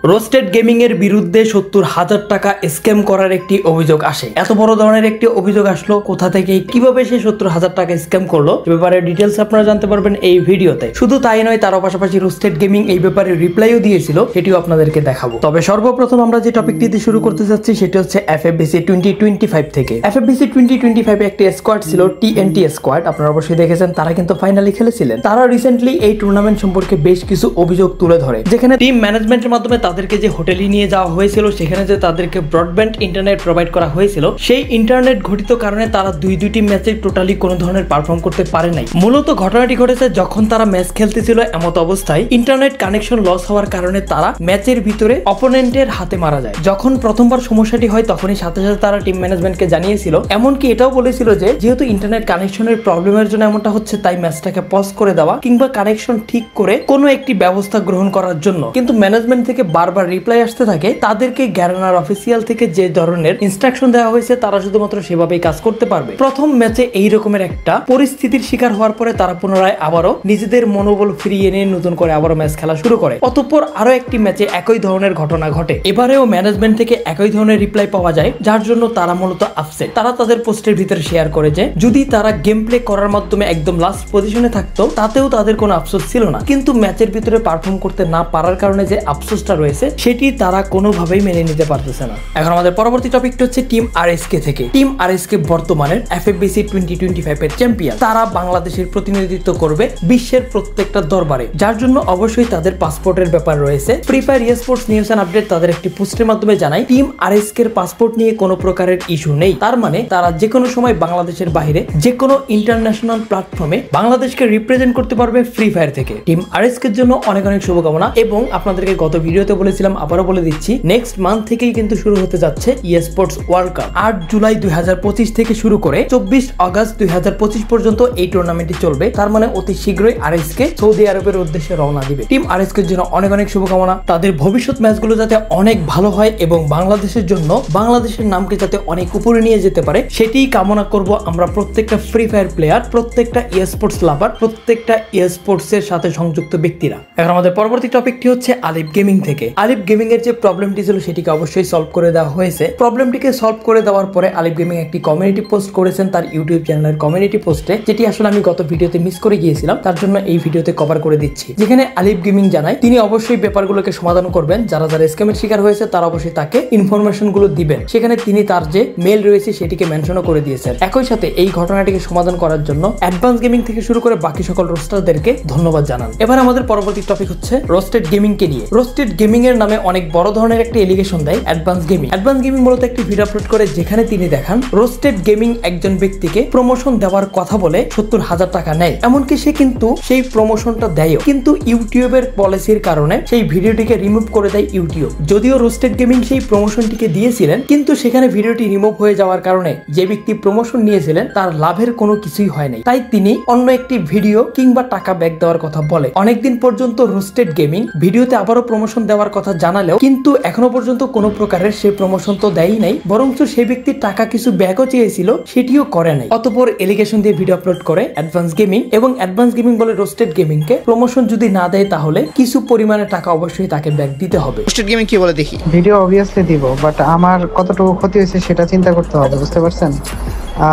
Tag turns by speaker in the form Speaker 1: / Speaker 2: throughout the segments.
Speaker 1: Roasted gaming এর বিরুদ্ধে 70,000 টাকা স্ক্যাম করার একটি অভিযোগ আসে। এত বড় ধরনের একটি অভিযোগ আসলো কোথা থেকে, কিভাবে সে 70,000 টাকা স্ক্যাম করলো, এ ব্যাপারে ডিটেলস আপনারা জানতে পারবেন এই ভিডিওতে। শুধু তাই নয়, তার পাশাপাশি রোস্টেড গেমিং এই ব্যাপারে রিপ্লাইও দিয়েছিল, সেটিও আপনাদেরকে দেখাবো। তবে সর্বপ্রথম আমরা যে টপিকটি দিয়ে শুরু করতে যাচ্ছি সেটি হচ্ছে FFBC 2025 থেকে। FFBC 2025 একটি স্কোয়াড ছিল, TNT স্কোয়াড। আপনারা অবশ্যই দেখেছেন, তারা কিন্তু ফাইনালি খেলেছিলেন। তারা রিসেন্টলি এই টুর্নামেন্ট সম্পর্কে বেশ কিছু অভিযোগ তুলে ধরে, যেখানে টিম ম্যানেজমেন্টের মাধ্যমে তাদেরকে যে হোটেলে নিয়ে যাওয়া হয়েছিল, সেখানে যে তাদেরকে ব্রডব্যান্ড ইন্টারনেট প্রোভাইড করা হয়েছিল, সেই ইন্টারনেট ঘটিত কারণে তারা দুইটি ম্যাচে টোটালি কোনো ধরনের পারফর্ম করতে পারে নাই। মূলত ঘটনাটি ঘটেছে যখন তারা ম্যাচ খেলতেছিল, এমত অবস্থায় ইন্টারনেট কানেকশন লস হওয়ার কারণে তারা ম্যাচের ভিতরে অপোনেন্টের হাতে মারা যায়। যখন প্রথমবার সমস্যাটি হয়, তখনই সাথে সাথে তারা টিম ম্যানেজমেন্টকে জানিয়েছিল, এমনকি এটাও বলেছিল যে যেহেতু ইন্টারনেট কানেকশনের প্রবলেমের জন্য এমনটা হচ্ছে, তাই ম্যাচটাকে পজ করে দেওয়া কিংবা কানেকশন ঠিক করে কোনো একটি ব্যবস্থা গ্রহণ করার জন্য। কিন্তু ম্যানেজমেন্ট থেকে বারবার রিপ্লাই আসতে থাকে, তাদেরকে গ্যারেনার অফিসিয়াল থেকে যে ধরনের ইনস্ট্রাকশন দেওয়া হয়েছে তারা শুধুমাত্র সেভাবেই কাজ করতে পারবে। প্রথম ম্যাচে এই রকমের একটা পরিস্থিতির শিকার হওয়ার পরে তারা পুনরায় আবারও নিজেদের মনোবল ফিরিয়ে নিয়ে নতুন করে আবারও ম্যাচ খেলা শুরু করে। অতঃপর আরো একটি ম্যাচে একই ধরনের ঘটনা ঘটে। এবারেও ম্যানেজমেন্ট থেকে একই ধরনের রিপ্লাই পাওয়া যায়, যার জন্য তারা মূলত আপসেট। তারা তাদের পোস্টের ভিতরে শেয়ার করে যে যদি তারা গেম প্লে করার মাধ্যমে একদম লাস্ট পজিশনে থাকতো, তাতেও তাদের কোনো আফসোস ছিল না, কিন্তু ম্যাচের ভিতরে পারফর্ম করতে না পারার কারণে যে আফসোসটা রয়েছে, সেটি তারা কোনোভাবেই মেনে নিতে পারতেছে না। এখন আমাদের পরবর্তী টপিকটা হচ্ছে টিম RSK থেকে। টিম RSK বর্তমানের FFBC 2025 এর চ্যাম্পিয়ন। তারা বাংলাদেশের প্রতিনিধিত্ব করবে বিশ্বের প্রত্যেকটা দরবারে, যার জন্য অবশ্যই তাদের পাসপোর্টের ব্যাপার রয়েছে। Free Fire Sports News and Update তাদের একটি পোস্টের মাধ্যমে জানায়, টিম RSK এর পাসপোর্ট নিয়ে কোনো প্রকারের ইস্যু নেই। তার মানে তারা যে কোনো সময় বাংলাদেশের বাইরে যে কোনো ইন্টারন্যাশনাল প্ল্যাটফর্মে বাংলাদেশকে রিপ্রেজেন্ট করতে পারবে ফ্রি ফায়ার থেকে। টিম RSK এর জন্য অনেক অনেক শুভকামনা। এবং আপনাদেরকে গত ভিডিওতে বলেছিলাম, আবারও বলে দিচ্ছি, নেক্সট মান্থ থেকেই কিন্তু শুরু হতে যাচ্ছে স্পোর্টস ওয়ার্ল্ড কাপ। 8 জুলাই 2025 থেকে শুরু করে 24 আগস্ট 2025 পর্যন্ত এই টুর্নামেন্টটি চলবে। তার মানে অতি শীঘ্রই RSK সৌদি আরবের উদ্দেশ্যে রওনা দিবে। টিম RSK এর জন্য অনেক অনেক শুভকামনা। তাদের ভবিষ্যৎ ম্যাচগুলো যাতে অনেক ভালো হয় এবং বাংলাদেশের জন্য বাংলাদেশের নামকে যাতে অনেক উপরে নিয়ে যেতে পারে, সেটিই কামনা করব আমরা প্রত্যেকটা ফ্রি ফায়ার প্লেয়ার, প্রত্যেকটা স্পোর্টস লাভার, প্রত্যেকটা স্পোর্টস এর সাথে সংযুক্ত ব্যক্তিরা। এখন আমাদের পরবর্তী টপিকটি হচ্ছে আলিফ গেমিং থেকে। আলিফ গেমিং এর যে প্রবলেমটি ছিল, সেটিকে অবশ্যই সলভ করে দেওয়া হয়েছে। প্রবলেমটিকে সলভ করে দেওয়ার পরে আলিফ গেমিং একটি কমিউনিটি পোস্ট করেছেন তার ইউটিউব চ্যানেলের কমিউনিটি পোস্টে, যেটি আসলে আমি গত ভিডিওতে মিস করে গিয়েছিলাম, তার জন্য এই ভিডিওতে কভার করে দিচ্ছি। যেখানে আলিফ গেমিং জানায় তিনি অবশ্যই ব্যাপারগুলোকে সমাধান করবেন, যারা যারা স্ক্যামের শিকার হয়েছে তারা অবশ্যই তাকে ইনফরমেশন গুলো দিবেন। সেখানে তিনি তার যে মেল রয়েছে সেটিকে মেনশনও করে দিয়েছেন। একই সাথে এই ঘটনাটিকে সমাধান করার জন্য অ্যাডভান্স গেমিং থেকে শুরু করে বাকি সকল রোস্টারদেরকে ধন্যবাদ জানান। এবার আমাদের পরবর্তী টপিক হচ্ছে রোস্টেড গেমিং কে নিয়ে। রোস্টেড গেমিং এর নামে অনেক বড় ধরনের একটা এলিগেশন দেয় অ্যাডভান্স গেমিং। অ্যাডভান্স গেমিং মূলত একটি ভিডিও আপলোড করে, যেখানে তিনি দেখান রোস্টেড গেমিং একজন ব্যক্তিকে প্রমোশন দেওয়ার কথা বলে 70,000 টাকা নেয়। এমনকি সে কিন্তু সেই প্রমোশনটা দেয়ও, কিন্তু ইউটিউবের পলিসির কারণে সেই ভিডিওটিকে রিমুভ করে দেয় ইউটিউব। যদিও রোস্টেড গেমিং সেই প্রমোশনটিকে দিয়েছিলেন, কিন্তু সেখানে ভিডিওটি রিমুভ হয়ে যাওয়ার কারণে যে ব্যক্তি প্রমোশন নিয়েছিলেন তার লাভের কোনো কিছুই হয় নাই। তাই তিনি অন্য একটি ভিডিও কিংবা টাকা ব্যাক দেওয়ার কথা বলে। অনেকদিন পর্যন্ত রোস্টেড গেমিং ভিডিওতে আবারও প্রমোশন দেওয়ার কথা জানালেও কিন্তু এখনো পর্যন্ত কোনো প্রকারের সে প্রমোশন তো দেয়ই নাই, বরঞ্চ সেই ব্যক্তি টাকা কিছু ব্যাকও চেয়েছিল, সেটিও করে নাই। অতঃপর এলিগেশন দিয়ে ভিডিও আপলোড করে অ্যাডভান্স গেমিং, এবং অ্যাডভান্স গেমিং বলে রোস্টেড গেমিং কে প্রমোশন যদি না দেয় তাহলে কিছু পরিমাণে টাকা অবশ্যই তাকে ব্যাক দিতে হবে।
Speaker 2: রোস্টেড গেমিং কি বলে দেখি।
Speaker 3: ভিডিও অবভিয়াসলি দিব, বাট আমার কতটুকু ক্ষতি হয়েছে সেটা চিন্তা করতে হবে, বুঝতে পারছেন?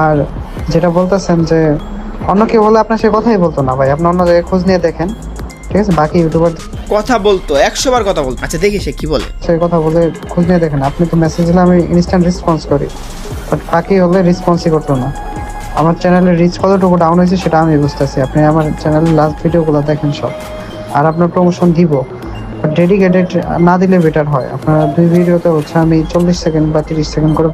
Speaker 3: আর যেটা বলতেছেন যে অন্য কেউ হলে আপনার সে কথাই বলতো না ভাই, আপনি অন্য জায়গায় খোঁজ নিয়ে দেখেন, ঠিক আছে? বাকি ইউটিউবার
Speaker 2: কথা বলতো 100 বার কথা বলতো। আচ্ছা দেখি সে কি বলে।
Speaker 3: সেই কথা বলে খোঁজ নিয়ে দেখেন। আপনি তো মেসেজ দিলে আমি ইনস্ট্যান্ট রেসপন্স করি, বাট বাকি হলে রেসপন্সই করতো না। আমার চ্যানেলের রিচ কতটুকু ডাউন হয়েছে সেটা আমি বুঝতেছি। আপনি আমার চ্যানেলের লাস্ট ভিডিওগুলো দেখেন সব। আর আপনার প্রমোশন দিব, বাট ডেডিকেটেড না দিলে বেটার হয়। আপনার 2 ভিডিওতে হচ্ছে আমি 40 সেকেন্ড বা 30 সেকেন্ড করে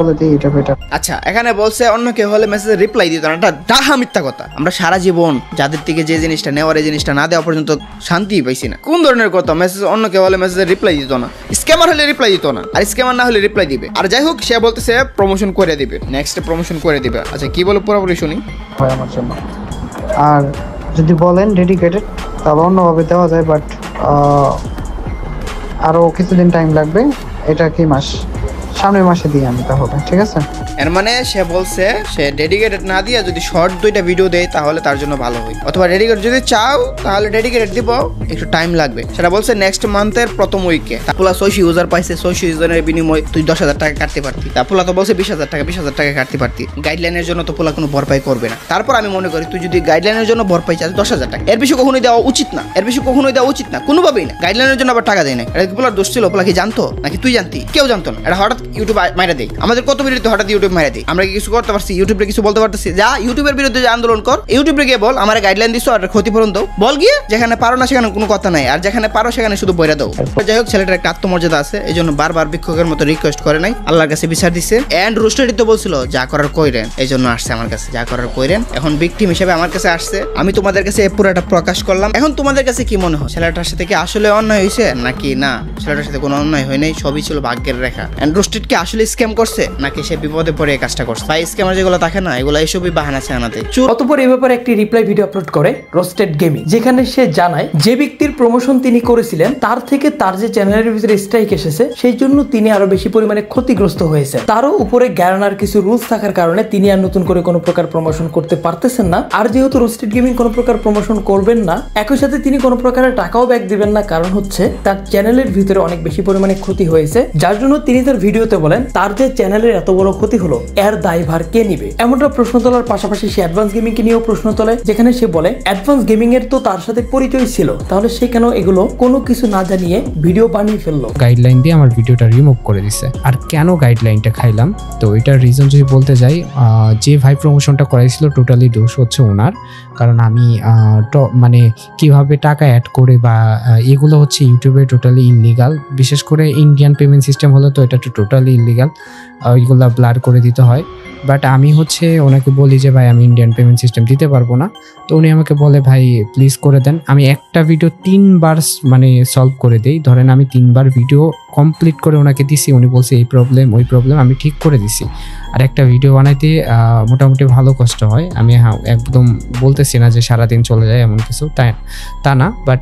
Speaker 3: বলে দিই, এটা বেটার।
Speaker 2: আচ্ছা এখানে বলছে অন্য কেউ হলে মেসেজে রিপ্লাই দিত না, এটা ডাহা মিথ্যা কথা। আমরা সারা জীবন যাদের থেকে যে জিনিসটা নেওয়ার, এই জিনিসটা না দেওয়া পর্যন্ত শান্তি পাইছি না। কোন ধরনের কথা? মেসেজ অন্য কেউ হলে মেসেজে রিপ্লাই দিত না, স্ক্যামার হলে রিপ্লাই দিত না, আর স্ক্যামার না হলে রিপ্লাই দিবে। আর যাই হোক, সে বলতেছে প্রমোশন করে দিবে, নেক্সট প্রমোশন করে দিবে। আচ্ছা কি বলে পুরোপুরি শুনি
Speaker 3: হয় আমার জন্য। আর যদি বলেন ডেডিকেটেড তাহলে অন্যভাবে দেওয়া যায়, বাট আরও কিছুদিন টাইম লাগবে। এটা কি মাস সামনের মাসে দিই আমি তাহলে, ঠিক আছে?
Speaker 2: এর মানে সে বলছে সে ডেডিকেটেড না দিয়ে যদি শর্ট 2টা ভিডিও দেয় তাহলে তার জন্য ভালো হয়, অথবা ডেডিকেটেড যদি চাও তাহলে ডেডিকেটেড দিব, একটু টাইম লাগবে। সেটা বলছে নেক্সট মান্থের প্রথম উইকে। তারপর 600 ইউজার পাইছে, 600 ইউজারের বিনিময়ে তুই 10,000 টাকা কাটতে পারতি। তারপর তো বলছে 20,000 টাকা কাটতে পারতি। গাইডলাইনের জন্য তো পোলা কোনো ভরপাই করবে না। তারপর আমি মনে করি তুই যদি গাইডলাইনের জন্য ভরপাই চাস 10,000 টাকা, এর বেশি কখনোই দেওয়া উচিত না, কোনোভাবেই না। গাইডলাইনের জন্য আবার টাকা দেয় না। এটা পোলার দোষ ছিল, পোলা কি জানতো নাকি তুই জানতি? কেউ জানতো না। এটা হঠাৎ ইউটিউব মাইরা দেয়। আমাদের কত ভিডিওতে হঠাৎ ইউটিউব মাইরা দেয়। আমরা কি কিছু করতে পারছি? ইউটিউবে কিছু বলতে পারতেছি? যা ইউটিউবের বিরুদ্ধে যে আন্দোলন কর, ইউটিউবে গিয়ে বল আমার গাইডলাইন দিছো আর ক্ষতিপূরণ দাও, বল গিয়ে। যেখানে পারো না সেখানে কোনো কথা নাই, আর যেখানে পারো সেখানে শুধু বইরা দাও। যাই হোক, ছেলেটার একটা আত্মমর্যাদা আছে, এই জন্য বারবার ভিক্ষুকের মতো রিকোয়েস্ট করে নাই, আল্লাহর কাছে বিচার দিচ্ছে। এন্ড রোস্টেডই তো বলছিল যা করার কইরেন, এই জন্য আসছে আমার কাছে, যা করার কইরেন। এখন ভিকটিম হিসেবে আমার কাছে আসছে, আমি তোমাদের কাছে পুরোটা প্রকাশ করলাম। এখন তোমাদের কাছে কি মনে হয়, ছেলেটার সাথে কি আসলে অন্যায় হয়েছে নাকি না? ছেলেটার সাথে কোনো অন্যায় হয় নাই, সবই ছিল ভাগ্যের রেখা। এন্ড রোস্টেড কি আসলে স্ক্যাম করছে নাকি সে বিপদে পড়ে এই কাজটা করছে? ভাই স্ক্যামার যেগুলো থাকে না, এগুলো এইসবই বাহানা ছানাতে।
Speaker 1: অতঃপর এই ব্যাপারে একটি রিপ্লাই ভিডিও আপলোড করে রোস্টেড গেমিং, যেখানে সে জানায় যে ব্যক্তির প্রমোশন তিনি করেছিলেন তার থেকে তার যে চ্যানেলের ভিতরে স্ট্রাইক এসেছে সেই জন্য তিনি আরো বেশি পরিমাণে ক্ষতিগ্রস্ত হয়েছে। তারও উপরে গ্যারানার কিছু রুলস থাকার কারণে তিনি আর নতুন করে কোনো প্রকার প্রমোশন করতে পারতেছেন না। আর যেহেতু রোস্টেড গেমিং কোনো প্রকার প্রমোশন করবেন না, একই সাথে তিনি কোনো প্রকারের টাকাও ব্যাক দিবেন না, কারণ হচ্ছে তার চ্যানেলের ভিতরে অনেক বেশি পরিমাণে ক্ষতি হয়েছে, যার জন্য তিনি তার ভিডিওতে বলেন তার যে চ্যানেলের এত বড় ক্ষতি হলো এর দায়ভার কে নিবে। এমনটা প্রশ্ন তোলার পাশাপাশি সে অ্যাডভান্স গেমিং কে নিয়েও প্রশ্ন তোলে, যেখানে সে বলে অ্যাডভান্স গেমিং এর তো তার সাথে পরিচয় ছিল, তাহলে সে কেন এগুলো কোনো কিছু না জানিয়ে ভিডিও বানিয়ে ফেললো।
Speaker 4: গাইডলাইন দিয়ে আমার ভিডিওটা রিমুভ করে দিছে। আর কেন গাইডলাইনটা খাইলাম, তো এটার রিজন যদি বলতে যাই, যে ভাই প্রমোশনটা করাইছিল টোটালি দোষ হচ্ছে ওনার। কারণ আমি মানে কিভাবে টাকা অ্যাড করে বা এগুলো হচ্ছে ইউটিউবে টোটালি ইনলিগাল, বিশেষ করে ইন্ডিয়ান পেমেন্ট সিস্টেম হলে তো এটা টোটালি ইনলিগাল, ওইগুলো ব্লার করে দিতে হয়। বাট আমি হচ্ছে ওনাকে বলি যে ভাই আমি ইন্ডিয়ান পেমেন্ট সিস্টেম দিতে পারবো না, তো উনি আমাকে বলে ভাই প্লিজ করে দেন। আমি একটা ভিডিও 3 বার মানে সলভ করে দেই, ধরেন আমি 3 বার ভিডিও কমপ্লিট করে ওনাকে দিছি, উনি বলছে এই প্রবলেম ওই প্রবলেম, আমি ঠিক করে দিছি। আর একটা ভিডিও বানাইতে মোটামুটি ভালো কষ্ট হয়, আমি একদম বলতেছি না যে সারাদিন চলে যায় এমন কিছু, তা না, বাট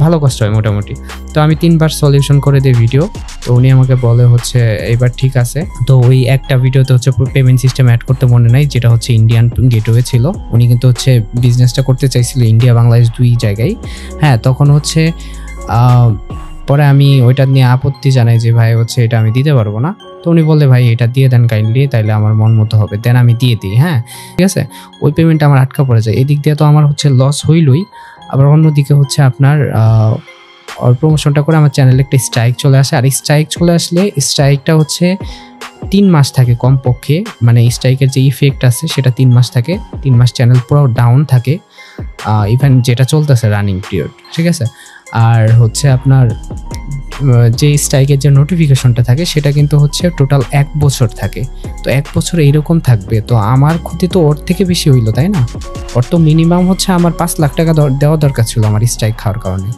Speaker 4: ভালো কষ্ট হয় মোটামুটি। তো আমি 3 বার সলিউশন করে দিই ভিডিও, তো উনি আমাকে বলে হচ্ছে এবার ঠিক আছে। তো ওই একটা ভিডিওতে হচ্ছে পেমেন্ট সিস্টেম অ্যাড করতে মনে নাই, যেটা হচ্ছে ইন্ডিয়ান গেটওয়ে ছিল। উনি কিন্তু হচ্ছে বিজনেসটা করতে চাইছিল ইন্ডিয়া বাংলাদেশ 2 জায়গায়। হ্যাঁ, তখন হচ্ছে পরে আমি ওইটা নিয়ে আপত্তি জানাই যে ভাই হচ্ছে এটা আমি দিতে পারবো না। তো উনি বলে ভাই এটা দিয়ে দেন কাইন্ডলি, তাইলে আমার মন মতো হবে, দেন আমি দিয়ে দিই। হ্যাঁ ঠিক আছে, ওই পেমেন্টটা আমার আটকা পড়ে যায়। এদিক দিয়ে তো আমার হচ্ছে লস হইলই, আবার অন্যদিকে হচ্ছে আপনার প্রমোশনটা করে আমার চ্যানেলে একটা স্ট্রাইক চলে আসে। আর স্ট্রাইক চলে আসলে স্ট্রাইকটা হচ্ছে 3 মাস থাকে কমপক্ষে, মানে স্ট্রাইকের যে ইফেক্ট আছে সেটা 3 মাস থাকে। 3 মাস চ্যানেল পুরো ডাউন থাকে, ইভেন যেটা চলতেছে রানিং পিরিয়ড, ঠিক আছে। আর হচ্ছে আপনার যে স্ট্রাইকের যে নোটিফিকেশনটা থাকে সেটা কিন্তু হচ্ছে টোটাল 1 বছর থাকে। তো 1 বছর এইরকম থাকবে, তো আমার ক্ষতি তো ওর থেকে বেশি হইলো, তাই না? ওর তো মিনিমাম হচ্ছে আমার 5 লাখ টাকা দেওয়া দরকার ছিল আমার স্ট্রাইক খাওয়ার কারণে।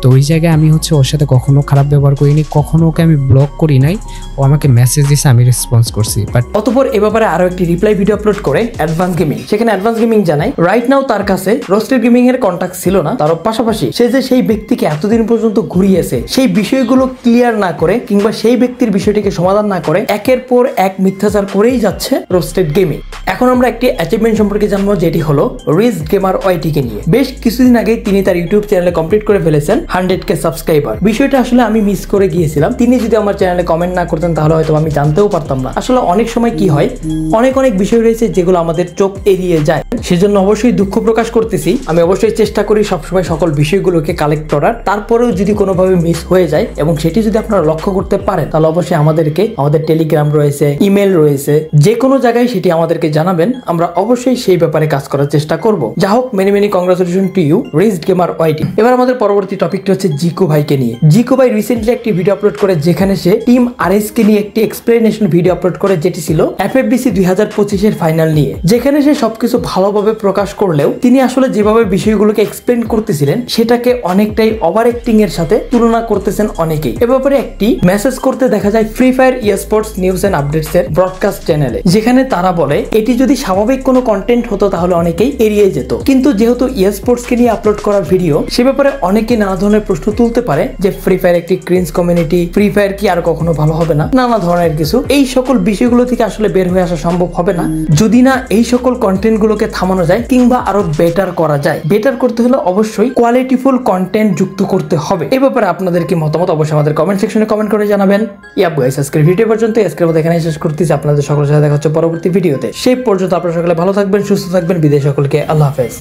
Speaker 4: তো ওই জায়গায় আমি হচ্ছে ওর সাথে কখনো খারাপ ব্যবহার করিনি, কখনো ওকে আমি ব্লক করি নাই, ও আমাকে মেসেজ দিয়েছে, আমি রেসপন্স করছি। বাট
Speaker 1: অতঃপর এ ব্যাপারে আরো একটি রিপ্লাই ভিডিও আপলোড করে অ্যাডভান্স গেমিং, সেখানে অ্যাডভান্স গেমিং জানায় রাইট নাও তার কাছে রোস্টেড গেমিং এর কন্টাক্ট ছিল না, তার পাশাপাশি সে যে সেই ব্যক্তিকে এতদিন পর্যন্ত ঘুরিয়েছে সেই বিষয়গুলো ক্লিয়ার না করে কিংবা সেই ব্যক্তির বিষয়টিকে সমাধান না করে একের পর এক মিথ্যাচার করেই যাচ্ছে রোস্টেড গেমিং। এখন আমরা একটি অ্যাচিভমেন্ট সম্পর্কে জানবো, যেটি হলো রিজ গেমার ওয়াইটি কে নিয়ে। বেশ কিছুদিন আগে তিনি তার ইউটিউব চ্যানেলে কমপ্লিট করে ফেলেছেন 100K সাবস্ক্রাইবার। বিষয়টা আসলে আমি মিস করে গিয়েছিলাম, তিনি যদি আমার চ্যানেলে কমেন্ট না করতেন তাহলে হয়তো আমি জানতেও পারতাম না। আসলে অনেক সময় কি হয়, অনেক বিষয় রয়েছে যেগুলো আমাদের চোখ এড়িয়ে যায়, সেজন্য অবশ্যই দুঃখ প্রকাশ করতেছি। আমি অবশ্যই চেষ্টা করি সবসময় সকল বিষয়গুলোকে কালেক্ট করার, তারপরেও যদি কোনোভাবে মিস হয়ে যায় এবং সেটি যদি আপনারা লক্ষ্য করতে পারেন তাহলে অবশ্যই আমাদেরকে, আমাদের টেলিগ্রাম রয়েছে, ইমেল রয়েছে, যে কোনো জায়গায় সেটি আমাদেরকে জানাবেন, আমরা অবশ্যই সেই ব্যাপারে কাজ করার চেষ্টা করব। যা হোক, মেনি কংগ্রাচুলেশন টু ইউ রিজড গেমার ওয়াইটি। এবার আমাদের পরবর্তী টপিকটা হচ্ছে জিকো ভাইকে নিয়ে। জিকো ভাই রিসেন্টলি একটি ভিডিও আপলোড করে যেখানে সে টিম আরএস কে নিয়ে একটি এক্সপ্লেনেশন ভিডিও আপলোড করে, যেটি ছিল FFBC 2025 এর ফাইনাল নিয়ে। যেখানে সে সবকিছু ভালোভাবে প্রকাশ করলেও তিনি আসলে যেভাবে বিষয়গুলোকে এক্সপ্লেন করতেছিলেন সেটাকে অনেকটাই ওভার অ্যাক্টিং এর সাথে তুলনা করতেছেন অনেকেই। এ ব্যাপারে একটি মেসেজ করতে দেখা যায় Free Fire Sports News and Updates এর ব্রডকাস্ট চ্যানেলে, যেখানে তারা বলে এটি যদি স্বাভাবিক কোনো কন্টেন্ট হতো তাহলে অনেকেই এড়িয়ে যেত, কিন্তু যেহেতু স্পোর্টস কে নিয়ে আপলোড করা ভিডিও, সে ব্যাপারে অনেকে নানা ধরনের ধরনের প্রশ্ন তুলতে পারে যে ফ্রি ফায়ার একটি ক্রিঞ্জ কমিউনিটি, ফ্রি ফায়ার কি আর কখনো ভালো হবে না, নানা ধরনের কিছু। এই সকল বিষয়গুলো থেকে আসলে বের হয়ে আসা সম্ভব হবে না যদি না এই সকল কন্টেন্ট গুলোকে থামানো যায় কিংবা আরো বেটার করা যায়। বেটার করতে হলে অবশ্যই কোয়ালিটিফুল কন্টেন্ট যুক্ত করতে হবে। এই ব্যাপারে আপনাদের কি মতামত অবশ্যই আমাদের কমেন্ট সেকশনে কমেন্ট করে জানাবেন। ইয়াপ গাইস, আজকের ভিডিও পর্যন্ত, আজকের মতো এখানে শেষ করতেছি। আপনাদের সকলের সাথে দেখা হচ্ছে পরবর্তী ভিডিওতে। সেই পর্যন্ত আপনারা সকলে ভালো থাকবেন, সুস্থ থাকবেন। বিদায় সকলকে, আল্লাহ হাফেজ।